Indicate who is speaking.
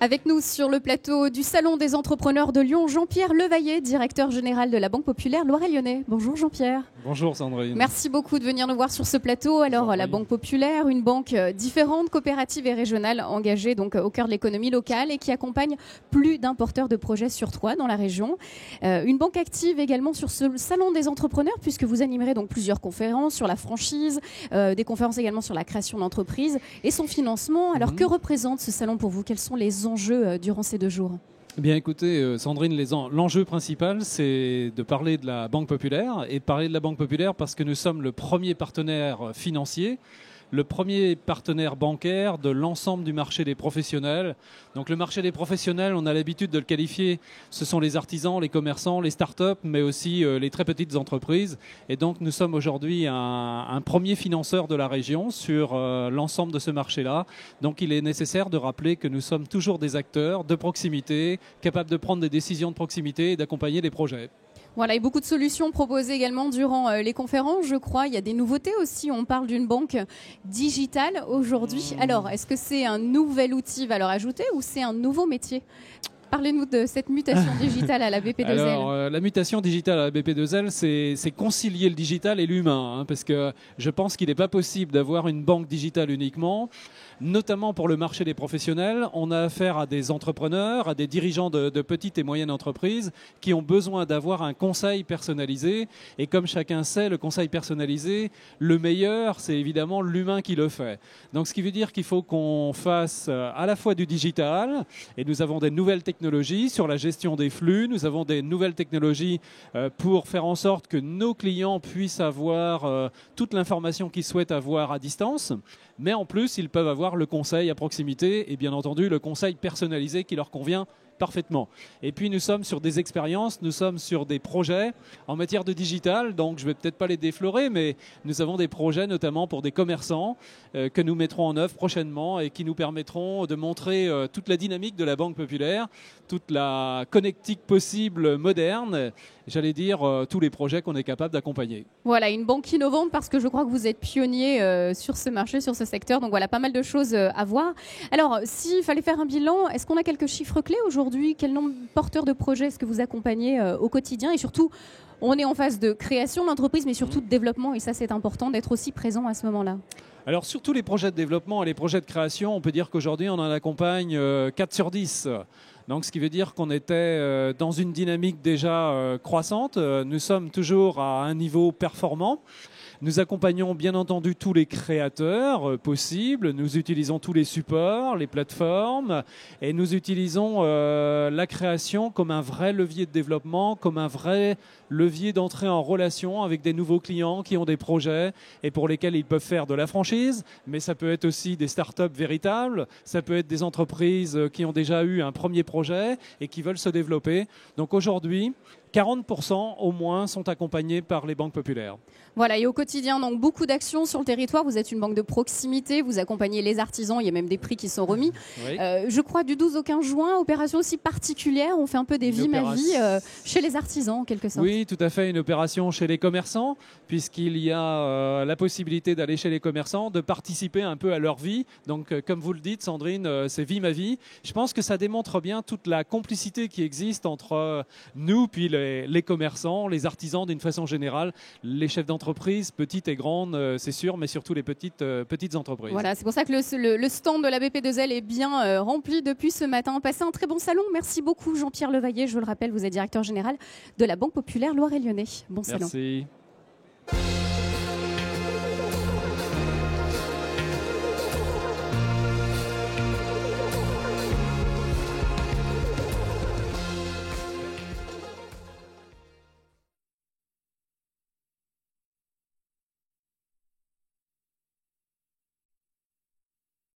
Speaker 1: Avec nous sur le plateau du Salon des entrepreneurs de Lyon, Jean-Pierre Levaillet, directeur général de la Banque Populaire Loiret-Lyonnais. Bonjour Jean-Pierre.
Speaker 2: Bonjour Sandrine.
Speaker 1: Merci beaucoup de venir nous voir sur ce plateau. Alors la Banque Populaire, une banque différente, coopérative et régionale, engagée donc au cœur de l'économie locale et qui accompagne plus d'un porteur de projets sur 3 dans la région. Une banque active également sur ce Salon des entrepreneurs puisque vous animerez donc plusieurs conférences sur la franchise, des conférences également sur la création d'entreprises et son financement. Alors que représente ce salon pour vous? Quels sont les enjeux durant ces 2 jours?
Speaker 2: Eh bien écoutez Sandrine, l'enjeu principal c'est de parler de la Banque Populaire et de parler de la Banque Populaire parce que nous sommes le premier partenaire financier, le premier partenaire bancaire de l'ensemble du marché des professionnels. Donc le marché des professionnels, on a l'habitude de le qualifier, ce sont les artisans, les commerçants, les startups, mais aussi les très petites entreprises. Et donc nous sommes aujourd'hui un premier financeur de la région sur l'ensemble de ce marché-là. Donc il est nécessaire de rappeler que nous sommes toujours des acteurs de proximité, capables de prendre des décisions de proximité et d'accompagner les projets.
Speaker 1: Voilà, et beaucoup de solutions proposées également durant les conférences, je crois. Il y a des nouveautés aussi. On parle d'une banque digitale aujourd'hui. Alors, est-ce que c'est un nouvel outil valeur ajoutée ou c'est un nouveau métier ? Parlez-nous de cette mutation digitale à la BP2L.
Speaker 2: Alors, la mutation digitale à la BP2L, c'est concilier le digital et l'humain, parce que je pense qu'il n'est pas possible d'avoir une banque digitale uniquement, notamment pour le marché des professionnels. On a affaire à des entrepreneurs, à des dirigeants de petites et moyennes entreprises qui ont besoin d'avoir un conseil personnalisé. Et comme chacun sait, le conseil personnalisé, le meilleur, c'est évidemment l'humain qui le fait. Donc, ce qui veut dire qu'il faut qu'on fasse à la fois du digital, et nous avons des nouvelles technologies sur la gestion des flux. Nous avons des nouvelles technologies pour faire en sorte que nos clients puissent avoir toute l'information qu'ils souhaitent avoir à distance. Mais en plus, ils peuvent avoir le conseil à proximité et bien entendu le conseil personnalisé qui leur convient parfaitement. Et puis nous sommes sur des expériences, nous sommes sur des projets en matière de digital, donc je ne vais peut-être pas les déflorer, mais nous avons des projets notamment pour des commerçants que nous mettrons en œuvre prochainement et qui nous permettront de montrer toute la dynamique de la Banque Populaire, toute la connectique possible moderne, j'allais dire tous les projets qu'on est capable d'accompagner.
Speaker 1: Voilà, une banque innovante parce que je crois que vous êtes pionnier sur ce marché, sur ce secteur, donc voilà, pas mal de choses à voir. Alors, s'il fallait faire un bilan, est-ce qu'on a quelques chiffres clés aujourd'hui? Quel nombre de porteurs de projets est-ce que vous accompagnez au quotidien? Et surtout, on est en phase de création d'entreprise, mais surtout de développement, et ça c'est important d'être aussi présent à ce moment-là.
Speaker 2: Alors sur tous les projets de développement et les projets de création, on peut dire qu'aujourd'hui on en accompagne 4 sur 10. Donc, ce qui veut dire qu'on était dans une dynamique déjà croissante. Nous sommes toujours à un niveau performant. Nous accompagnons bien entendu tous les créateurs possibles. Nous utilisons tous les supports, les plateformes, et nous utilisons la création comme un vrai levier de développement, comme un vrai levier d'entrée en relation avec des nouveaux clients qui ont des projets et pour lesquels ils peuvent faire de la franchise. Mais ça peut être aussi des startups véritables, ça peut être des entreprises qui ont déjà eu un premier projet et qui veulent se développer. Donc aujourd'hui, 40% au moins sont accompagnés par les banques populaires.
Speaker 1: Voilà, et au quotidien, donc beaucoup d'actions sur le territoire. Vous êtes une banque de proximité, vous accompagnez les artisans, il y a même des prix qui sont remis.
Speaker 2: Oui.
Speaker 1: Je crois du 12 au 15 juin, opération aussi particulière, on fait un peu des vies ma vie chez les artisans en quelque sorte.
Speaker 2: Oui, tout à fait, une opération chez les commerçants, puisqu'il y a la possibilité d'aller chez les commerçants, de participer un peu à leur vie. Donc comme vous le dites Sandrine, c'est vie ma vie. Je pense que ça démontre bien toute la complicité qui existe entre nous, puis les commerçants, les artisans d'une façon générale, les chefs d'entreprise, petites et grandes, c'est sûr, mais surtout les petites entreprises.
Speaker 1: Voilà, c'est pour ça que le stand de la BP2L est bien rempli depuis ce matin. Passez un très bon salon. Merci beaucoup Jean-Pierre Levaillet. Je le rappelle, vous êtes directeur général de la Banque Populaire Loiret-Lyonnais. Bon salon.
Speaker 2: Merci.